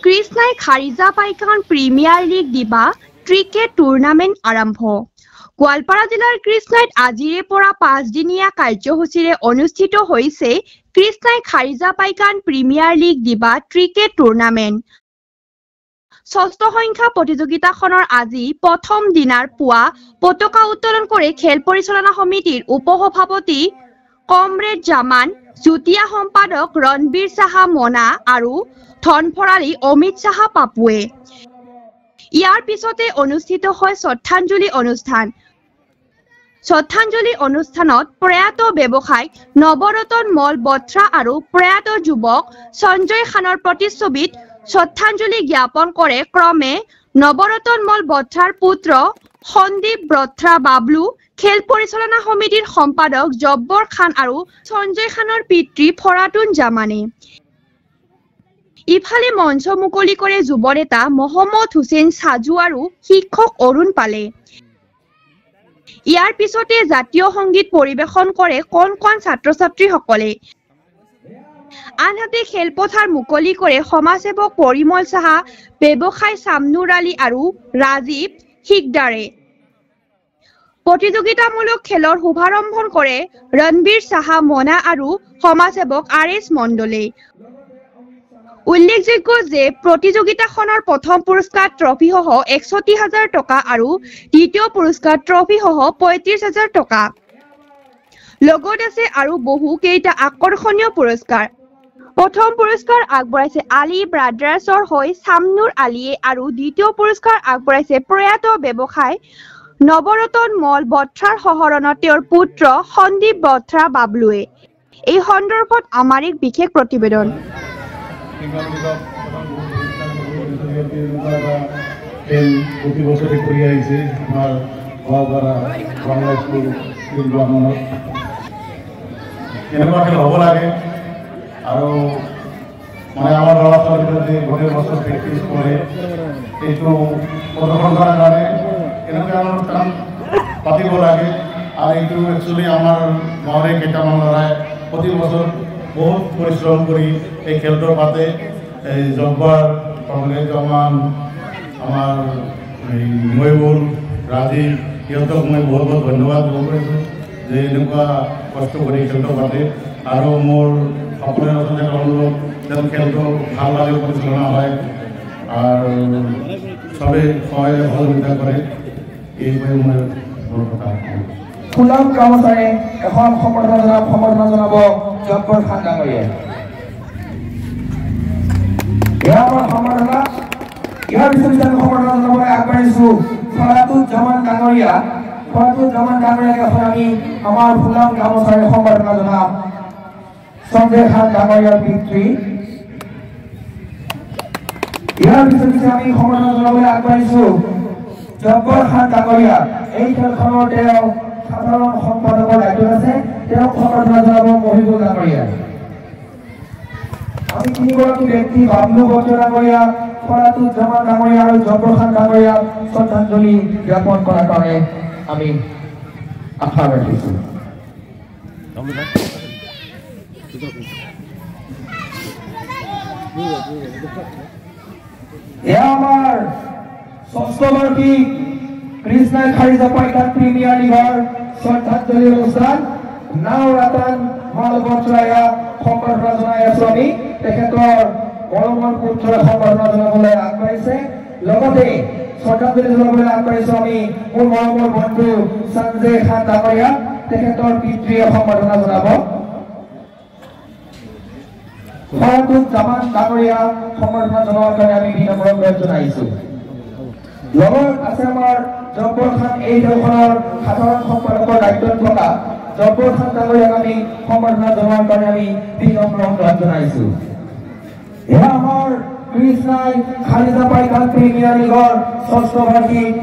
কৃষ্ণাই Kharija Paikan premier league দিবা cricket tournament আৰম্ভ। গোৱালপাৰা জিলাৰ কৃষ্ণাইত আজিৰে পৰা 5 দিনীয়া কাৰ্যসূচীৰে অনুষ্ঠিত হৈছে কৃষ্ণাই খাৰিজা পাইকান প্ৰিমিয়াৰ লীগ দিবা ক্ৰিকেট টুৰ্ণামেণ্ট। ষষ্ঠ সংখ্যা প্ৰতিযোগিতাখনৰ আজি প্ৰথম দিনাৰ পুৱা পতাকা উত্তোলন কৰি খেল পৰিচালনা সমিতিৰ উপসভাপতি কমৰেড জামান, যুটীয়া সম্পাদক ৰণবীৰ সাহা মনা আৰু ধনফৰালী অমিত সাহা পাপুৱে। ইয়াৰ পিছতে অনুষ্ঠিত হয় শ্ৰদ্ধাঞ্জলি অনুষ্ঠান। শ্ৰদ্ধাঞ্জলি অনুষ্ঠানত প্ৰয়াত ব্যৱসায়িক নৱৰতন মল বত্ৰা আৰু প্ৰয়াত যুৱক সঞ্জয় খানৰ প্ৰতিচ্ছবিত শ্ৰদ্ধাঞ্জলি জ্ঞাপন কৰে ক্ৰমে নৱৰতন মল বত্ৰাৰ পুত্ৰ সন্দীপ বত্ৰা বাবলু, খেল পৰিচালনা সমিতিৰ সম্পাদক জব্বৰ খান আৰু সঞ্জয় খানৰ পিতৃ ফৰাতুন জামানে। ইফালে মঞ্চ মুকলি কৰে যুৱ নেতা মহম্মদ হুছেইন সাজু আৰু শিক্ষক অৰুণ পালে। ইয়াৰ পিছতে জাতীয় সংগীত পৰিৱেশন কৰে কণ কণ ছাত্ৰ-ছাত্ৰীসকলে। আনহাতে খেলপথাৰ মুকলি কৰে সমাজসেৱক পৰিমল সাহা, ব্যৱসায়ী চামনুৰ আলী আৰু ৰাজীৱ শিকদাৰে। প্ৰতিযোগিতামূলক খেলৰ শুভাৰম্ভন কৰে ৰণবীৰ সাহা মনা আৰু সমাজসেৱক RS মণ্ডলে। উল্লেখযোগ্য যে প্ৰতিযোগিতাখনৰ প্ৰথম পুৰস্কাৰ ট্ৰফিসহ ৬১,০০০ টকা আৰু দ্বিতীয় পুৰস্কাৰ ট্ৰফিসহ ৩৫,০০০ টকা। লগত আছে আৰু বহু কেইটা আকৰ্ষণীয় পুৰস্কাৰ। প্ৰথম পুৰস্কাৰ আগবঢ়াইছে আলী ব্ৰাদাৰ্ছৰ হৈ চামনুৰ আলীয়ে আৰু দ্বিতীয় পুৰস্কাৰ আগবঢ়াইছে প্ৰয়াত ব্যৱসায় নৱৰতন মল বত্ৰাৰ সহৰণত তেওঁৰ পুত্ৰ সন্দীপ বত্ৰা বাবলুৱে। এই সন্দৰ্ভত আমাৰ এক বিশেষ প্ৰতিবেদন। প্ৰতি বছৰে কৰে আইছে আমাৰ গোয়ালপাড়া বাংলা স্কুল এনেকুৱা খেল হ'ব লাগে আৰু মানে আমাৰ ল'ৰা ছোৱালীবিলাকে গোটেই বছৰ প্ৰেক্টিছ কৰে এইটো প্ৰদৰ্শন কৰাৰ কাৰণে এনেকুৱা অনুষ্ঠান পাতিব লাগে। আৰু এইটো একচুৱেলি আমাৰ গাঁৱৰে কেইটামান ল'ৰাই প্ৰতি বছৰ বহুত পৰিশ্ৰম কৰি এই খেলটো পাতে। এই জব্বাৰ, কমৰেড জামান, আমাৰ এই ময়ূৰ, ৰাজীৱ, সিহঁতক মই বহুত বহুত ধন্যবাদ দিব পাৰিছোঁ যে এনেকুৱা কষ্ট কৰি খেলটো পাতে। আৰু মোৰ সকলোৰে ওচৰতে অনুৰোধ যেন খেলটো ভাল লাগে পৰিচালনা হয় আৰু চবেই সহায় সহযোগিতা কৰে। এইবাবে মই মোৰ কথা ফুলক কৰ্মচাৰী এখন সম্বৰ্ধনা জনাব জব্বৰ খান ডাঙৰীয়াই। ইয়াৰ পিছত সম্বৰ্ধনা জনাবলৈ আগবাঢ়িছোঁ ফৰাতুন জামান ডাঙৰীয়া। ফৰাতুন জামান ডাঙৰীয়াক এখন আমি আমাৰ ফুলক কৰ্মচাৰী সম্বৰ্ধনা জনাম সঞ্জয় খান ডাঙৰীয়াৰ পিতৃ। ইয়াৰ পিছত আমি সম্বৰ্ধনা জনাবলৈ আগবাঢ়িছোঁ জব্বৰ খান ডাঙৰীয়া। এই খেলখনৰ তেওঁ সাধাৰণ সম্পাদকৰ দায়িত্ব আছে, তেওঁক সম্বৰ্ধনা জনাব মহিবুল ডাঙৰীয়া। আমি তিনিগৰাকী ব্যক্তি বাবলু বত্ৰা ডাঙৰীয়া, ফৰাতুন জামান ডাঙৰীয়া আৰু জব্বৰ খান ডাঙৰীয়াক শ্ৰদ্ধাঞ্জলি জ্ঞাপন কৰাৰ কাৰণে আমি আশা ৰাখিছোঁ। এয়া আমাৰ ষষ্ঠবাৰ্ষিক কৃষ্ণাই খাৰিজা পাইকান প্ৰিমিয়াৰ লীগৰ শ্ৰদ্ধাঞ্জলি অনুষ্ঠান। নৱৰতন মল বত্ৰায়া সম্বৰ্ধনা জনাই আছো আমি। তেখেতৰ মৰমৰ পুত্ৰ সম্বৰ্ধনা জনাবলৈ আগবাঢ়িছে। লগতে শ্ৰদ্ধাঞ্জলি জনাবলৈ আগবাঢ়িছো আমি মোৰ মৰমৰ বন্ধু সঞ্জয় খান ডাঙৰীয়া। তেখেতৰ পিতৃয়ে সম্বৰ্ধনা জনাব। ফৰাতুন জামান ডাঙৰীয়া সম্বৰ্ধনা জনোৱাৰ কাৰণে আমি বিনম্ৰ অনুৰোধ জনাইছো। লগত আছে আমাৰ জব্বৰ খান, এই দলখনৰ সাধাৰণ সম্পাদকৰ দায়িত্বত থকা জব্বৰ খান ডাঙৰীয়াক আমি সম্বৰ্ধনা জনোৱাৰ কাৰণে আমি বিনম্ৰ অনুৰোধ জনাইছো। এয়া আমাৰ কৃষ্ণাই খাৰিজা পাইকান প্ৰিমিয়াৰ লীগৰ ষষ্ঠবাৰ্ষিক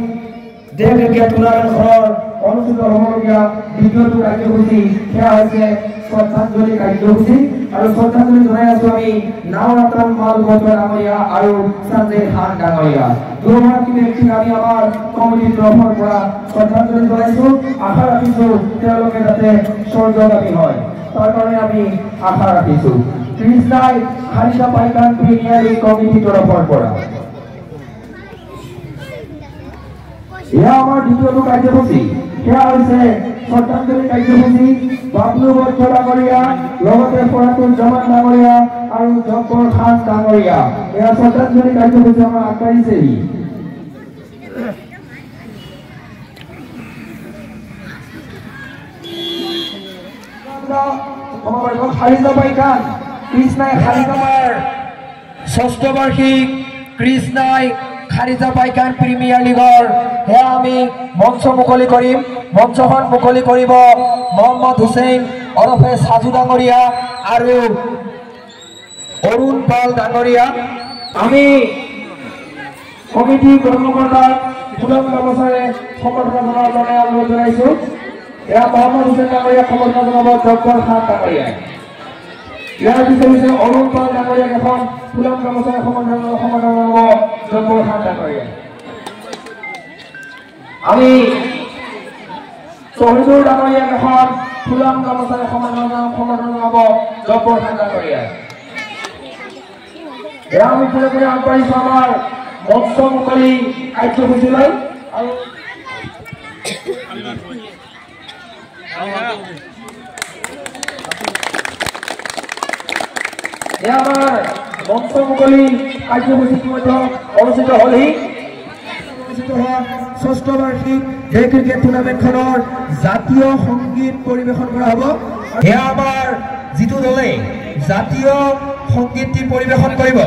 ক্ৰিকেট টুৰ্ণামেণ্টখনৰ অনুষ্ঠিত হ'বলগীয়া দ্বিতীয়টো কাৰ্যসূচী। সেয়া হৈছে শ্ৰদ্ধাঞ্জলি কাৰ্যসূচী আৰু শ্ৰদ্ধাঞ্জলি জনাই আছো আমি নৱৰতন মল বত্ৰা ডাঙৰীয়া আৰু সঞ্জয় খান ডাঙৰীয়া। দুগৰাকী ব্যক্তিক আমি আমাৰ কমিটিৰ তৰফৰ পৰা শ্ৰদ্ধাঞ্জলি জনাইছো। আশা ৰাখিছো তেওঁলোকে যাতে স্বৰ্গগামী হয়, তাৰ কাৰণে আমি আশা ৰাখিছো। কৃষ্ণাই খালিকা পাইকান প্ৰিমিয়াৰ লিগ কমিটি তৰফৰ পৰা এয়া আমাৰ দ্বিতীয়টো কাৰ্যসূচী সেয়া হৈছে শ্ৰদ্ধাঞ্জলি কাৰ্যসূচী বাবলু বচ্চ ডাঙৰীয়া লগতে ফৰাতুল জামান ডাঙৰীয়া আৰু জব্বৰ খান ডাঙৰীয়া এয়া শ্ৰদ্ধাঞ্জলি কাৰ্যসূচী আমাৰ আগবাঢ়িছেহি খালিকা পাইকান কৃষ্ণাই খালিকামাৰ ষষ্ঠ বাৰ্ষিক কৃষ্ণাই খালিকা পাইকান প্ৰিমিয়াৰ লীগৰ সেয়া আমি মঞ্চ মুকলি কৰিম মঞ্চখন মুকলি কৰিব মহম্মদ হুছেইন ওৰফে সাজু ডাঙৰীয়া আৰু অৰুণ পাল ডাঙৰীয়া আমি কমিটি কৰ্মকৰ্তাক ফুলন গামোচাৰে সম্বৰ্ধনা জনাবলৈ জনাইছো এয়া মহম্মদ হুছেইন ডাঙৰীয়াক সম্বৰ্ধনা জনাব জব্বৰ খান ডাঙৰীয়াই ইয়াৰ পিছত অৰুণ পাল ডাঙৰীয়াক এখন ফুলন গামোচাৰে সম্বৰ্ধনা জনাব জব্বৰ খান ডাঙৰীয়াই আমি শহীদুৰ ডাঙৰীয়াক এখন ফুলন গামোচাৰে সম্বৰ্ধনা জনাব জব্বৰ খান ডাঙৰীয়াই এয়া আমি পুৰে পুৰে আগবাঢ়িছো আমাৰ মঞ্চ মুকলি কাৰ্যসূচীলৈ আৰু এয়া আমাৰ মঞ্চ মুকলি কাৰ্যসূচী অনুষ্ঠিত হ'লহি ষষ্ঠ বাৰ্ষিক এই ক্ৰিকেট টুৰ্ণামেণ্টখনৰ জাতীয় সংগীত পৰিৱেশন কৰা হ'ব এয়া আমাৰ যিটো দলে জাতীয় সংগীতটি পৰিৱেশন কৰিব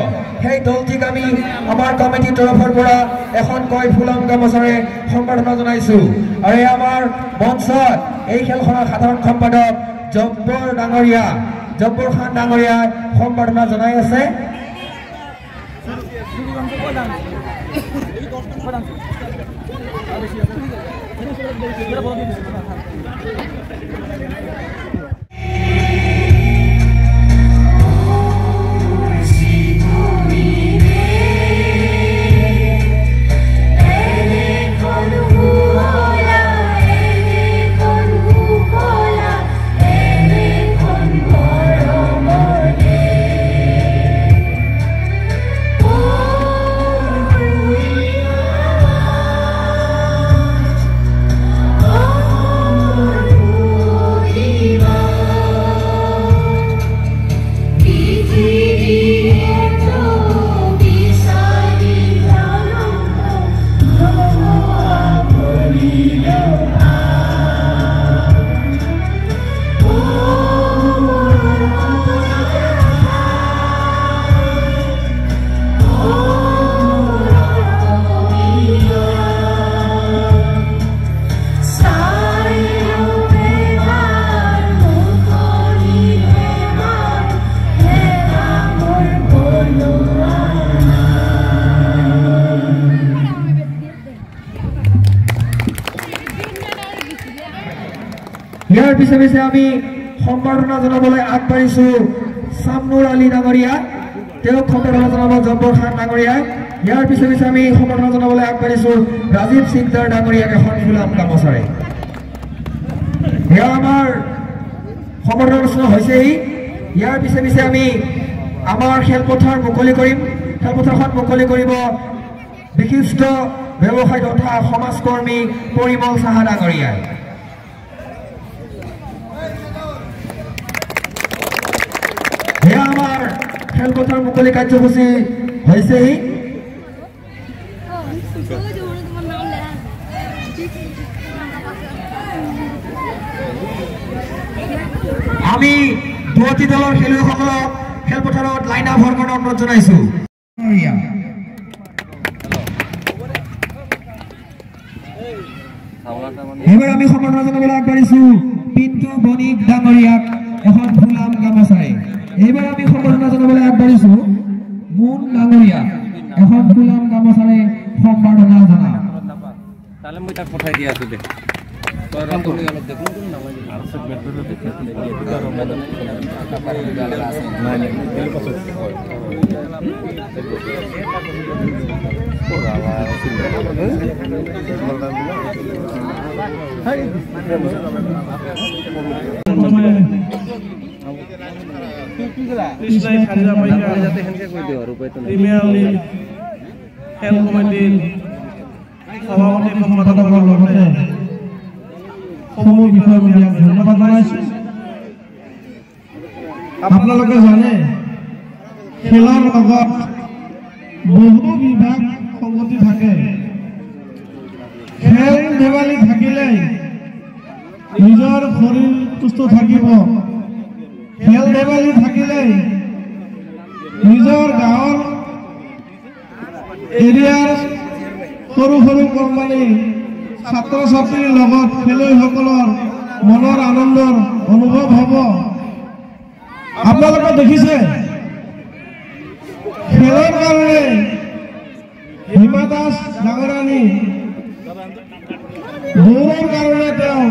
সেই দলটিক আমি আমাৰ কমিটিৰ তৰফৰ পৰা এখনকৈ ফুলন গামোচাৰে সম্বৰ্ধনা জনাইছো আৰু এই আমাৰ মঞ্চত এই খেলখনৰ সাধাৰণ সম্পাদক জব্বৰ ডাঙৰীয়া জব্বৰ খান ডাঙৰীয়াই সম্বৰ্ধনা জনাই আছে ইয়াৰ পিছে পিছে আমি সম্বৰ্ধনা জনাবলৈ আগবাঢ়িছো সামনুৰ আলী ডাঙৰীয়া তেওঁক সম্বৰ্ধনা জনাব জব্বৰ খান ডাঙৰীয়াই ইয়াৰ পিছে পিছে আমি সম্বৰ্ধনা জনাবলৈ আগবাঢ়িছো ৰাজীৱ সিকদাৰ ডাঙৰীয়াক এখন ফুলাম গামোচাৰে এয়া আমাৰ সম্বৰ্ধনা হৈছেহি ইয়াৰ পিছে পিছে আমি আমাৰ খেলপথাৰ মুকলি কৰিম খেলপথাৰখন মুকলি কৰিব বিশিষ্ট ব্যৱসায়ী তথা সমাজকৰ্মী পৰিমল সাহা ডাঙৰীয়াই এয়া আমাৰ খেলপথাৰ মুকলি কাৰ্যসূচী হৈছেহি আমি দুটি দলৰ খেলুৱৈসকলক খেলপথাৰত লাইন আপ হোৱাৰ কাৰণে অনুৰোধ জনাইছো এইবাৰ আমি সম্বৰ্ধনা জনাবলৈ আগবাঢ়িছো পিণ্টু বণিক ডাঙৰীয়াক এখন ফুলাম গামোচাৰে এইবাৰ আমি সম্বৰ্ধনা জনাবলৈ আগবাঢ়িছো মুন ডাঙৰীয়াক এখন ফুলাম গামোচাৰে সম্বৰ্ধনা জনাম তাহলে মই তাক পঠাই দিয়া আছো দে কাম কৰি অলপ দেখো নামাই আৰু সেগমেন্টটো দেখি আৰু নাই নাই তেল পাছত হয় হাই কৃষ্ণাই খাজা পাইকা যাতে সেনেকৈ কৈ দিওঁ আৰু উপায়টো নাই। প্ৰিমিয়াৰ লীগ খেল কমিটিৰ সভাপতি সম্পাদকৰ লগতে সমূহ বিষয়ববীয়াক ধন্যবাদ জনাইছোঁ। আপোনালোকে জানে খেলৰ লগত বহু বিভাগ সংগতি থাকে। খেল ধেমালি থাকিলে নিজৰ শৰীৰ সুস্থ থাকিব। খেল ধেমালি থাকিলে নিজৰ গাঁৱৰ এৰিয়াৰ সৰু সৰু কোম্পানী ছাত্ৰ ছাত্ৰীৰ লগত খেলুৱৈসকলৰ মনৰ আনন্দৰ অনুভৱ হ'ব। আপোনালোকে দেখিছে খেলৰ কাৰণে হিমা দাস ডাঙৰাণী, দৌৰৰ কাৰণে তেওঁ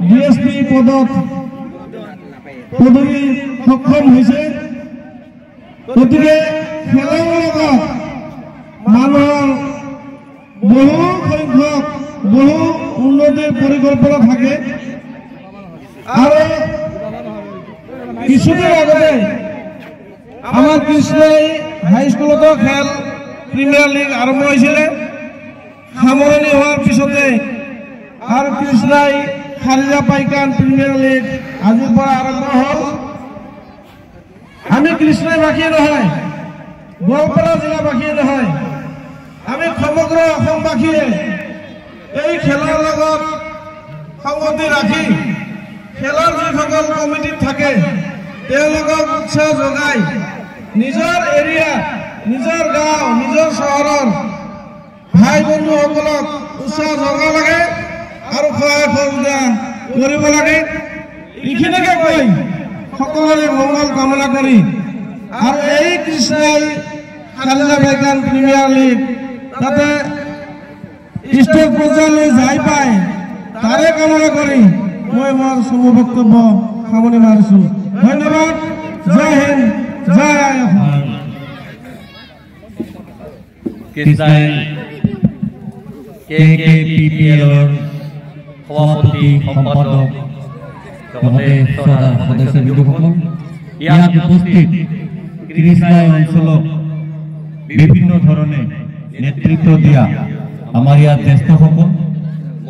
DSP পদত পদবী সক্ষম হৈছে। গতিকে খেলৰ লগত মানুহৰ বহু সংখ্যক বহু উন্নতিৰ পৰিকল্পনা থাকে। আৰু কিছুদিন আগতে আমাৰ কৃষ্ণাই হাইস্কুলতো খেল প্ৰিমিয়াৰ লীগ আৰম্ভ হৈছিলে। সামৰণি হোৱাৰ পিছতে আৰু কৃষ্ণাই খাজা পাইকান প্ৰিমিয়াৰ লীগ আজিৰ পৰা আৰম্ভ হ'ল। আমি কৃষ্ণাইবাসীয়ে নহয়, গোৱালপাৰা জিলাবাসীয়ে নহয়, আমি সমগ্ৰ অসমবাসীয়ে এই খেলৰ লগত সংগতি ৰাখি খেলৰ যিসকল কমিটিত থাকে তেওঁলোকক উৎসাহ যোগাই নিজৰ এৰিয়া, নিজৰ গাঁও, নিজৰ চহৰৰ ভাই বন্ধুসকলক উৎসাহ যোগাব লাগে আৰু সহায় সহযোগিতা কৰিব লাগে। এইখিনিকে কৈ সকলোৰে মংগল কামনা কৰি আৰু এই কৃষ্ণাই খাজা পাইকান প্ৰিমিয়াৰ লীগ যাতে ষ্টেট পৰ্যায়লৈ যাই পায় তাৰে কামনা কৰি মই মোৰ চমু বক্তব্য সামৰণি মাৰিছোঁ। ধন্যবাদ। জয় হিন্দ, জয় আই অসম। কৃষ্ণাই KKPPL-ৰ সভাপতি সম্পাদক লগতে সদস্যবৃন্দসকল, ইয়াত উপস্থিত কৃষ্ণাই অঞ্চলক বিভিন্ন ধৰণে নেতৃত্ব দিয়া আমাৰ ইয়াত জ্যেষ্ঠসকল,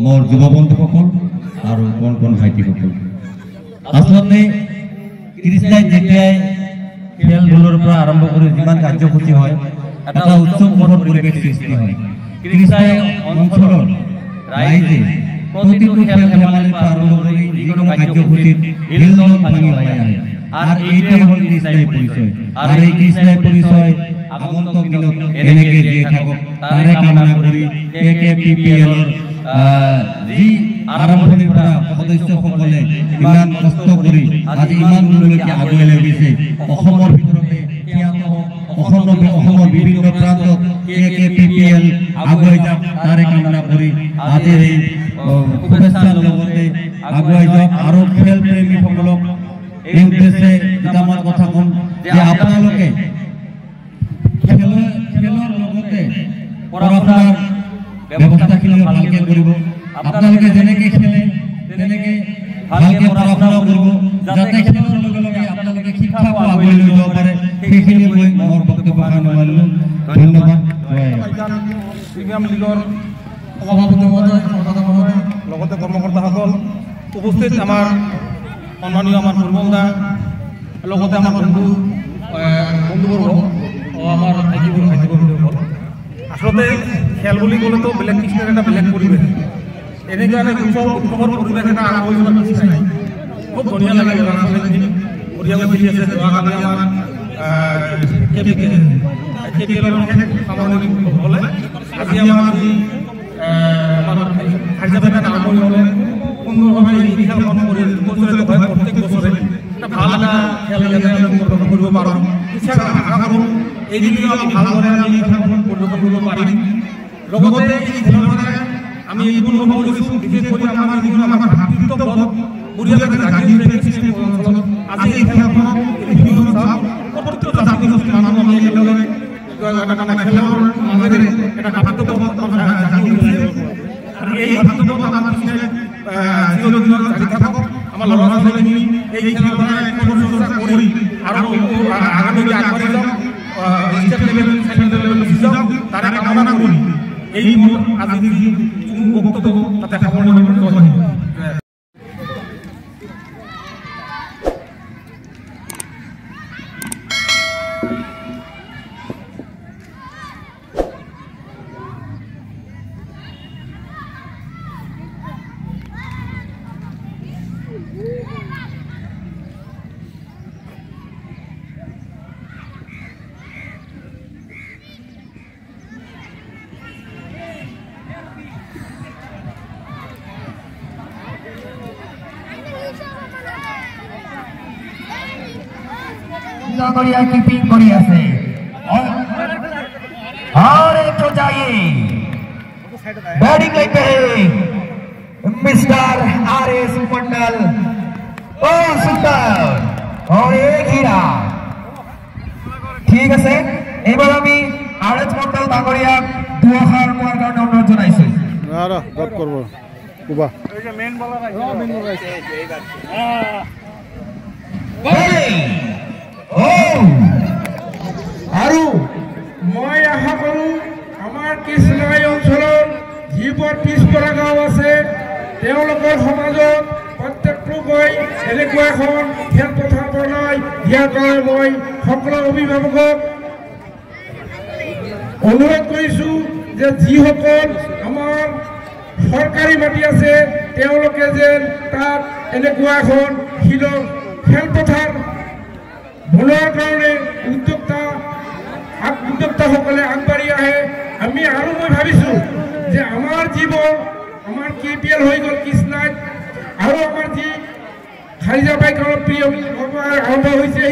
মোৰ যুৱ বন্ধুসকল আৰু কণ কণ ভাইটিসকল, আচলতে কৃষ্ণাই যেতিয়াই খেল ধূলৰ পৰা আৰম্ভ কৰি যিমান কাৰ্যসূচী হয় এটা উৎসৱমুখৰ পৰিৱেশ সৃষ্টি হয়। কৃষ্ণাই অঞ্চলৰ ৰাইজে প্ৰতিটো খেল ধেমালিৰ পৰা আৰম্ভ কৰি যিকোনো কাৰ্যসূচীত হিলদল ভাঙি ওলাই আহে। আৰ এইটাই হল কৃষ্ণাই পৰিচয়। আৰ এই কৃষ্ণাই পৰিচয় আগন্তুক দিনত এনেকে জীয়াই থাকক তাৰে কামনা কৰি KKPPL-ৰ যি আৰম্ভণিৰ পৰা সদস্যসকলে ইমান কষ্ট কৰি আজি ইমান দূৰলৈকে আগুৱাই লৈ গৈছে, অসমৰ ভিতৰতে অসমৰ বিভিন্ন প্ৰান্তত KKPPL আগুৱাই যাওক তাৰে কামনা কৰি আজিৰ এই শুভেচ্ছাৰ লগতে আগুৱাই যাওক। আৰু খেল প্ৰেমীসকলক এই উদ্দেশ্যে দুটামান কথা কম যে আপোনালোকে খেলৰ লগতে পঢ়া শুনাৰ ব্যৱস্থাখিনি ভালকে কৰিব। আপোনালোকে যেনেকে খেলে তেনেকে ভালকে পঢ়া শুনাও কৰিব, যাতে খেলৰ লগে লগে আপোনালোকে শিক্ষাও আগুৱাই লৈ যাব পাৰে। সেইখিনি কৈ মোৰ বক্তব্য সামৰিলোঁ। ধন্যবাদ। প্ৰিমিয়াম লীগৰ সভাপতি মহোদয়, সম্পাদক মহোদয়, লগতে কৰ্মকৰ্তাসকল উপস্থিত, আমাৰ সন্মানীয় আমাৰ ফুটবলদা, লগতে আমাৰ বন্ধুবৰ্গ, আমাৰ ভাইটিবন্ধুসকল। আচলতে খেল বুলি ক'লেতো বেলেগ কৃষ্ণৰ এটা বেলেগ পৰিৱেশ, এনেকুৱা এটা উৎসৱৰ পৰিৱেশ এটা আৰম্ভ হৈ যোৱা কৃষ্ণাই খুব ধুনীয়া লাগে। ল'ৰা ছোৱালীখিনি বঢ়িয়াকৈ খেলি আছে। যোৱাকালি আমাৰ সামৰণি হ'লে আজি আমাৰ কাৰ্যবাহী আৰম্ভণি হ'লে সুন্দৰভাৱে এই খেলখন পৰিচালিত হয়। প্ৰত্যেক বছৰে এটা ভাল এটা খেল প্ৰদৰ্শন কৰিব পাৰোঁ। আশা কৰোঁ এইদিনটো আমি ভালদৰে আমি এই খেলখন প্ৰদৰ্শন কৰিব পাৰিম। লগতে এই খেলৰ দ্বাৰা আমি এইবোৰ অনুভৱ কৰিছোঁ, বিশেষ কৰি আমাৰ যিকোনো আমাৰ ভাতৃত্ববোধ বঢ়িয়াকৈ জাগি উঠিছে অঞ্চলত। আজি এই খেলখনত প্ৰত্যেকটো জাতি জনগোষ্ঠীৰ মানুহ আমি একেলগে খেলৰ মাজেৰে এটা ভাতৃত্ববোধ জাগি উঠিছে। আৰু এই ভাতৃত্ববোধ আমাৰ চিৰদিনৰ জাগি থাকক। আমাৰ ল'ৰা ছোৱালীখিনি এই খেলৰ দ্বাৰা কৰি আৰু লেভেল সেন্ট্ৰাল লেভেল গুচি যাওক তাৰে কামনা কৰি এই মোৰ আজি যি বক্তব্য তাতে সামৰণি মাৰিম। कीपिंग करी আছে और एक तो जाइए बैटिंग लेते हैं मिस्टर आरएस मंडल ओ सुंदर और एक हीरा ठीक আছে এবাৰ আমি আৰএস মণ্ডল ডাঙৰীয়া দুআষাৰ কোৱাৰ কাৰণে অনুৰোধ জনাইছো আৰা গপ কৰিব কুবা এই যে মেইন বলাৰ আহিছে আৰু মই আশা কৰোঁ আমাৰ কৃষ্ণাই অঞ্চলত যিবোৰ পিছপৰা গাঁও আছে তেওঁলোকৰ সমাজত প্ৰত্যেকটোকৈ এনেকুৱা এখন খেলপথাৰ বনাই দিয়াৰ কাৰণে মই সকলো অভিভাৱকক অনুৰোধ কৰিছোঁ যে যিসকল আমাৰ চৰকাৰী মাটি আছে তেওঁলোকে যেন তাত এনেকুৱা এখন খেলপথাৰ বনোৱাৰ কাৰণে উদ্যোক্তাসকলে আগবাঢ়ি আহে। আমি আৰু মই ভাবিছোঁ যে আমাৰ যিবোৰ আমাৰ KPL হৈ গ'ল কৃষ্ণাইত আৰু আমাৰ যি খাৰিজাবাই গাঁৱৰ প্ৰিয় আৰম্ভ হৈছে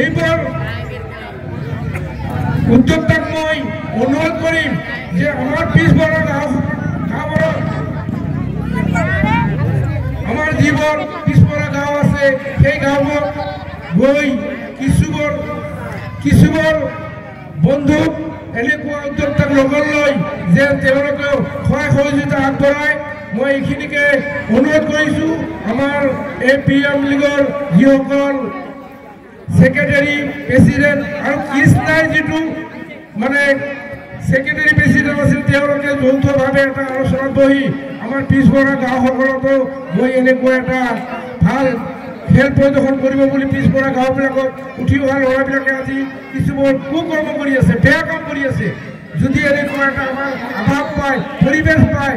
এইবোৰ উদ্যোক্তাক মই অনুৰোধ কৰিম যে আমাৰ পিছপৰা গাঁওবোৰত আমাৰ যিবোৰ পিছপৰা গাঁও আছে সেই গাঁওবোৰ গৈ কিছুবোৰ বন্ধুক এনেকুৱা উদ্যোক্তাক লগত লৈ যে তেওঁলোকেও সহায় সহযোগিতা আগবঢ়ায় মই এইখিনিকে অনুৰোধ কৰিছোঁ। আমাৰ এই PM লীগৰ যিসকল সেক্ৰেটাৰী প্ৰেচিডেণ্ট আৰু কৃষ্ণাৰ যিটো মানে সেক্ৰেটাৰী প্ৰেচিডেণ্ট আছিল তেওঁলোকে যৌথভাৱে এটা আলোচনাত বহি আমাৰ পিছপৰা গাঁওসকলতো গৈ এনেকুৱা এটা ভাল খেল প্ৰদৰ্শন কৰিব বুলি পিছপৰা গাঁওবিলাকত উঠি অহা ল'ৰাবিলাকে আজি কিছুমান কুকৰ্ম কৰি আছে, বেয়া কাম কৰি আছে। যদি এনেকুৱা এটা আমাৰ আভাস পায়, পৰিৱেশ পায়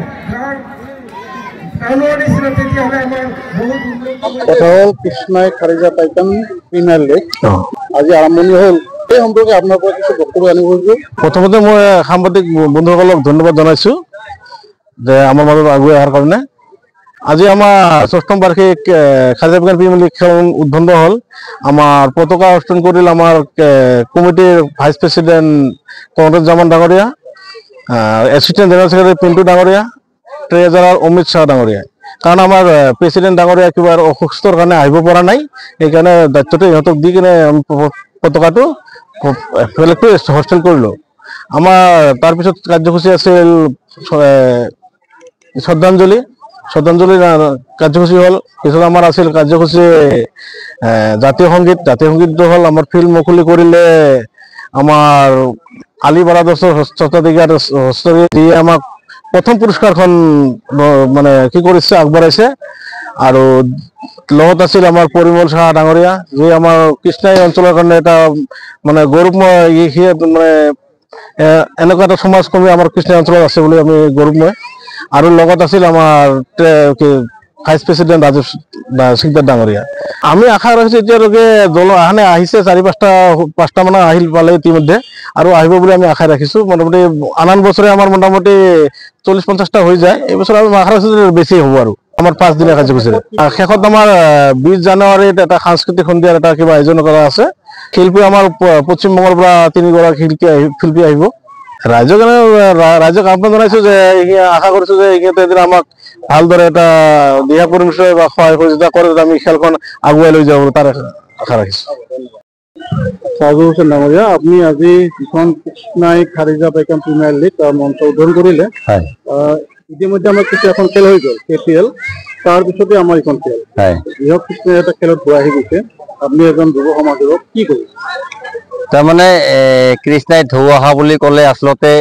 টাউনৰ নিচিনা, তেতিয়াহ'লে আমাৰ বহুত কথা হ'ল কৃষ্ণাই খাৰিজা পাইকান প্ৰিমিয়াৰ লীগ আজি আৰম্ভণি হ'ল। এই সম্পৰ্কে আপোনাৰ পৰা কিছু বক্তব্য জানিব খুজিছোঁ। প্ৰথমতে মই সাংবাদিক বন্ধুসকলক ধন্যবাদ জনাইছোঁ যে আমাৰ মাজত আগুৱাই অহাৰ কাৰণে। আজি আমাৰ ৬ম বাৰ্ষিক খাৰিজা পাইকান প্ৰিমিয়াৰ লীগ খেল উদ্বোধন হ'ল। আমাৰ পতাকা হস্তান কৰিল আমাৰ কমিটিৰ ভাইচ প্ৰেচিডেণ্ট কংগ্ৰেছ জামান ডাঙৰীয়া, এছিষ্টেণ্ট জেনেৰেল ছেক্ৰেটাৰী পিণ্টু ডাঙৰীয়া, ট্ৰেজাৰাৰ অমিত শ্বাহ ডাঙৰীয়া। কাৰণ আমাৰ প্ৰেচিডেণ্ট ডাঙৰীয়া কিবা অসুস্থৰ কাৰণে আহিব পৰা নাই, সেইকাৰণে দায়িত্বটো ইহঁতক দি কিনে পতাকাটো ফ্লেগটো হোষ্টেল কৰিলোঁ। আমাৰ তাৰপিছত কাৰ্যসূচী আছিল শ্ৰদ্ধাঞ্জলি কাৰ্যসূচী হ'ল। পিছত আমাৰ আছিল কাৰ্যসূচী জাতীয় সংগীত হ'ল। আমাৰ ফিল্ড মুকলি কৰিলে আমাৰ আলী বাৰাদাসৰ স্বত্বাধিকাৰ যিয়ে আমাক প্ৰথম পুৰস্কাৰখন মানে কি কৰিছে, আগবঢ়াইছে। আৰু লগত আছিল আমাৰ পৰিমল শ্বাহ ডাঙৰীয়া, যিয়ে আমাৰ কৃষ্ণাই অঞ্চলৰ কাৰণে এটা মানে গৌৰৱময় মানে এনেকুৱা এটা সমাজকৰ্মী আমাৰ কৃষ্ণাই অঞ্চলত আছে বুলি আমি গৌৰৱময়। আৰু লগত আছিল আমাৰ ভাইচ প্ৰেচিডেণ্ট ৰাজীৱ সিকদাৰ ডাঙৰীয়া। আমি আশা ৰাখিছোঁ এতিয়ালৈকে দল আহিছে 4-5টা মানে পালে ইতিমধ্যে, আৰু আহিব বুলি আমি আশা ৰাখিছোঁ। মোটামুটি আন বছৰে আমাৰ মোটামুটি 40-50টা হৈ যায়। এইবছৰ আমি আশা ৰাখিছোঁ বেছি হ'ব আৰু আমাৰ 5 দিনীয়া কাৰ্যসূচীৰে। শেষত আমাৰ 20 জানুৱাৰীত এটা সাংস্কৃতিক সন্ধিয়াৰ এটা কিবা আয়োজন কৰা আছে। শিল্পী আমাৰ পশ্চিমবংগৰ পৰা 3গৰাকী শিল্পী আহিব। ৰাইজক আহ্বান জনাইছোঁ যে আশা কৰিছোঁ যে এইখিনিতে এদিন আমাক ভালদৰে এটা দিহা পৰামৰ্শ বা সহায় সহযোগিতা কৰে, আমি খেলখন আগুৱাই লৈ যাব তাৰ আশা ৰাখিছোঁ। সাজু হুছেইন ডাঙৰীয়া, আপুনি আজি যিখন কৃষ্ণাই খাৰিজা পাইকান প্ৰিমিয়াৰ লীগ তাৰ মঞ্চ উদ্বোধন কৰিলে। ইতিমধ্যে আমাৰ এখন খেল হৈ গ'ল KPL, তাৰপিছতে আমাৰ এইখন খেল বৃহৎ কৃষ্ণাই এটা খেলত ঘূৰাই আহি গৈছে। আপুনি এজন যুৱ সমাজক কি কৰিব? তাৰমানে কৃষ্ণাই ঢৌ অহা বুলি ক'লে আচলতে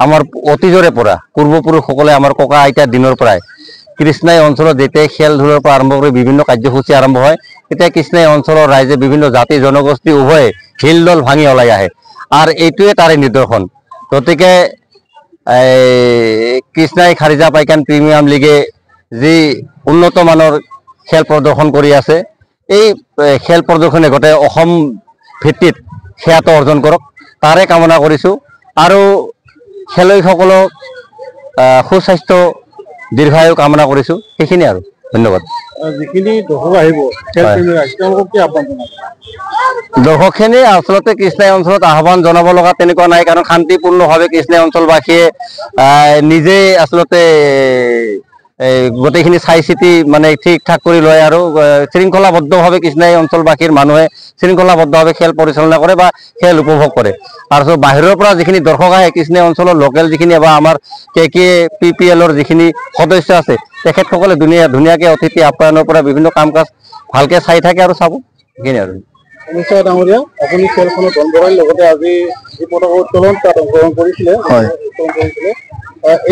আমাৰ অতীজৰে পৰা পূৰ্বপুৰুষসকলে আমাৰ ককা আইতাৰ দিনৰ পৰাই কৃষ্ণাই অঞ্চলত যেতিয়াই খেল ধূলৰ পৰা আৰম্ভ কৰি বিভিন্ন কাৰ্যসূচী আৰম্ভ হয় তেতিয়া কৃষ্ণাই অঞ্চলৰ ৰাইজে বিভিন্ন জাতি জনগোষ্ঠী উভয়ে হিলদল ভাঙি ওলাই আহে আৰু এইটোৱে তাৰে নিদৰ্শন। গতিকে কৃষ্ণাই খাৰিজা পাইকান প্ৰিমিয়াম লীগে যি উন্নত মানৰ খেল প্ৰদৰ্শন কৰি আছে এই খেল প্ৰদৰ্শনে গোটেই অসম ভিত্তিত খ্যাত অৰ্জন কৰক তাৰে কামনা কৰিছোঁ আৰু খেলুৱৈসকলক সুস্বাস্থ্য দীৰ্ঘায়ু কামনা কৰিছোঁ সেইখিনি আৰু ধন্যবাদ। যিখিনি দৰ্শক আহিব তেওঁলোকক কি আহ্বান জনাব? দৰ্শকখিনি আচলতে কৃষ্ণাই অঞ্চলত আহ্বান জনাব লগা তেনেকুৱা নাই কাৰণ শান্তিপূৰ্ণভাৱে কৃষ্ণাই অঞ্চলবাসীয়ে নিজেই আচলতে গোটেইখিনি চাই চিতি মানে ঠিক ঠাক কৰি লয় আৰু শৃংখলাবদ্ধভাৱে কৃষ্ণাই অঞ্চলবাসীৰ মানুহে শৃংখলাবদ্ধভাৱে খেল পৰিচালনা কৰে বা খেল উপভোগ কৰে। আৰু বাহিৰৰ পৰা যিখিনি দৰ্শক আহে কৃষ্ণাই অঞ্চলৰ লোকেল যিখিনি বা আমাৰ KKPPL-ৰ যিখিনি সদস্য আছে তেখেতসকলে ধুনীয়াকৈ অতিথি আপ্যায়নৰ পৰা বিভিন্ন কাম কাজ ভালকৈ চাই থাকে আৰু চাব সেইখিনি আৰু। অমিত ডাঙৰীয়া, আপুনি খেলখনত বন্ধ কৰাৰ লগতে আজি যি পতাকা উত্তোলন তাত অংশগ্ৰহণ কৰিছিলে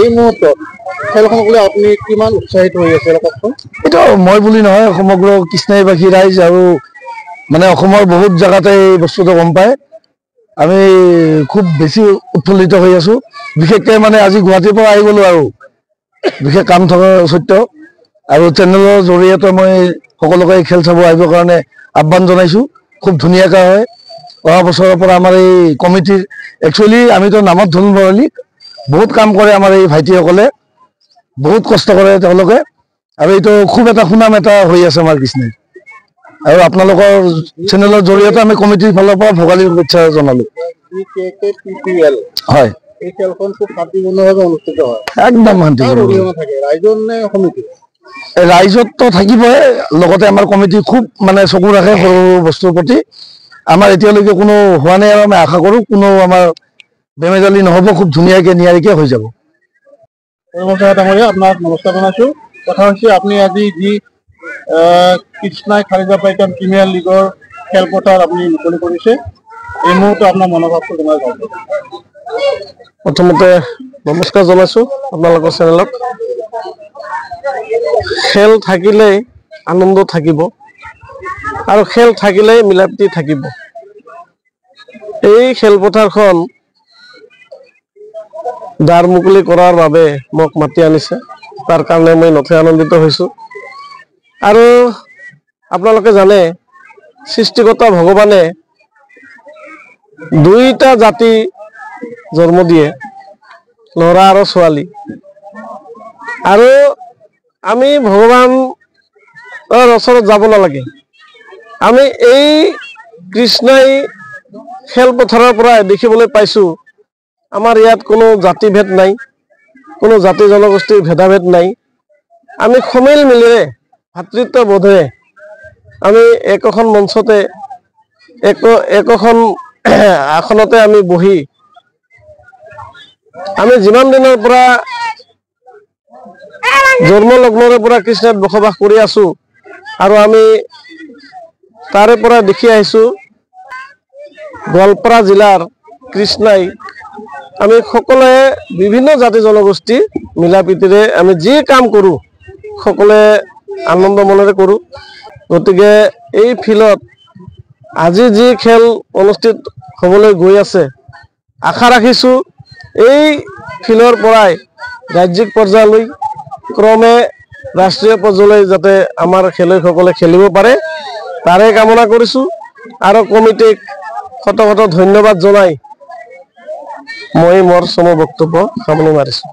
এই মুহূৰ্তত খেলখনক লৈ আপুনি কিমান উৎসাহিত হৈ আছে কওকচোন? এইটো মই বুলি নহয় সমগ্ৰ কৃষ্ণাইবাসী ৰাইজ আৰু মানে অসমৰ বহুত জেগাতে এই বস্তুটো গম পায়। আমি খুব বেছি উৎফুল্লিত হৈ আছো বিশেষকৈ মানে আজি গুৱাহাটীৰ পৰা আহি গ'লো আৰু বিশেষ কাম থকা সত্ত্বেও আৰু চেনেলৰ জৰিয়তে মই সকলোকে খেল চাব আহিবৰ কাৰণে আহ্বান জনাইছোঁ। খুব ধুনীয়াকৈ হয় অহা বছৰৰ পৰা আমাৰ এই কমিটিৰ একচুৱেলি আমিতো নামত ধন ভৰালি বহুত কাম কৰে আমাৰ এই ভাইটিসকলে বহুত কষ্ট কৰে তেওঁলোকে আৰু এইটো খুব এটা সুনাম এটা হৈ আছে আমাৰ কৃষ্ণাই আৰু আপোনালোকৰ চেনেলৰ জৰিয়তে আমি কমিটিৰ ফালৰ পৰা ভোগালীৰ শুভেচ্ছা জনালো। KKPPL হয় এই খেলখন খুব শান্তিপূৰ্ণভাৱে অনুষ্ঠিত হয় একদম শান্তিপূৰ্ণ থাকে ৰাইজৰ নে সমিতি? ৰাইজততো থাকিবই লগতে আমাৰ কমিটি খুব মানে চকু ৰাখে সৰু বস্তুৰ প্ৰতি। আমাৰ এতিয়ালৈকে কোনো হোৱা নাই আৰু আমি আশা কৰোঁ কোনো আমাৰ বেমেজালি নহ'ব, খুব ধুনীয়াকৈ নিয়াৰিকৈ হৈ যাব। ডাঙৰীয়া আপোনাক নমস্কাৰ জনাইছোঁ। কথা হৈছে আপুনি আজি যি কৃষ্ণাই খাৰিজা পাইকান প্ৰিমিয়াৰ লীগৰ খেলপথাৰ আপুনি মুকলি কৰিছে এই মুহূৰ্তে আপোনাৰ মনোভাৱটো জনাই যাব। প্ৰথমতে নমস্কাৰ জনাইছোঁ আপোনালোকৰ চেনেলক। খেল থাকিলেই আনন্দ থাকিব আৰু খেল থাকিলেই মিলাপ্ৰীতি থাকিব। এই খেলপথাৰখন দ্বাৰ মুকলি কৰাৰ বাবে মোক মাতি আনিছে তাৰ কাৰণে মই নথৈ আনন্দিত হৈছোঁ। আৰু আপোনালোকে জানে সৃষ্টিকৰ্তা ভগৱানে দুইটা জাতি জন্ম দিয়ে ল'ৰা আৰু ছোৱালী আৰু আমি ভগৱানৰ ওচৰত যাব নালাগে। আমি এই কৃষ্ণাই খেলপথাৰৰ পৰা দেখিবলৈ পাইছোঁ আমাৰ ইয়াত কোনো জাতিভেদ নাই, কোনো জাতি জনগোষ্ঠীৰ ভেদাভেদ নাই। আমি সমিল মিলেৰে ভাতৃত্ববোধেৰে আমি একোখন মঞ্চতে একোখন আসনতে আমি বহি আমি যিমান দিনৰ পৰা জন্মলগ্নৰে পৰা কৃষ্ণত বসবাস কৰি আছোঁ আৰু আমি তাৰে পৰা দেখি আহিছোঁ গোৱালপাৰা জিলাৰ কৃষ্ণাই আমি সকলোৱে বিভিন্ন জাতি জনগোষ্ঠী মিলা প্ৰীতিৰে আমি যি কাম কৰোঁ সকলোৱে আনন্দ মনেৰে কৰোঁ। গতিকে এই ফিল্ডত আজি যি খেল অনুষ্ঠিত হ'বলৈ গৈ আছে আশা ৰাখিছোঁ এই ফিল্ডৰ পৰাই ৰাজ্যিক পৰ্যায়লৈ ক্ৰমে ৰাষ্ট্ৰীয় পৰ্যায়লৈ যাতে আমাৰ খেলুৱৈসকলে খেলিব পাৰে তাৰে কামনা কৰিছোঁ আৰু কমিটিক শত শত ধন্যবাদ জনাই মই মোৰ চমু বক্তব্য সামৰণি মাৰিছোঁ।